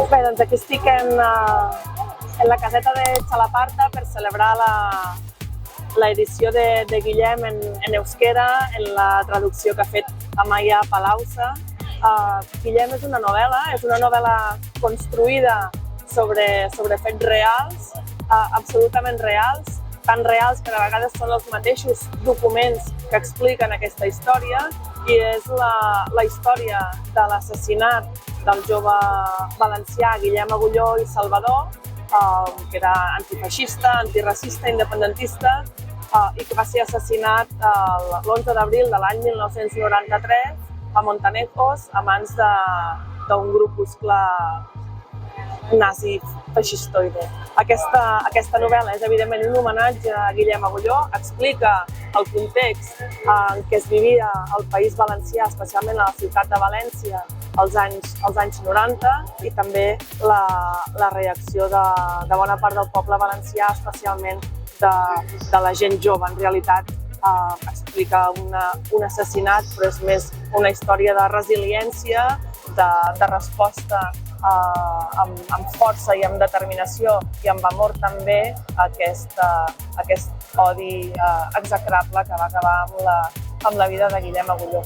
Bé, doncs aquí estic en la caseta de Xalaparta per celebrar l'edició de Guillem en euskera, en la traducció que ha fet Amaia Palausa. Guillem és una novel·la construïda sobre fets reals, absolutament reals, tan reals que de vegades són els mateixos documents que expliquen aquesta història, i és la història de l'assassinat del jove valencià Guillem Agulló i Salvador, que era antifeixista, antiracista, independentista, i que va ser assassinat l'11 d'abril de l'any 1993 a Montanejos a mans d'un grupuscle nazi feixistoide. Aquesta novel·la és evidentment un homenatge a Guillem Agulló, explica el context en què es vivia al País Valencià, especialment a la ciutat de València, als anys 90, i també la reacció de bona part del poble valencià, especialment de la gent jove. En realitat explica un assassinat, però és més una història de resiliència, de resposta amb força i amb determinació i amb amor també a aquest odi execrable que va acabar amb la vida de Guillem Agulló.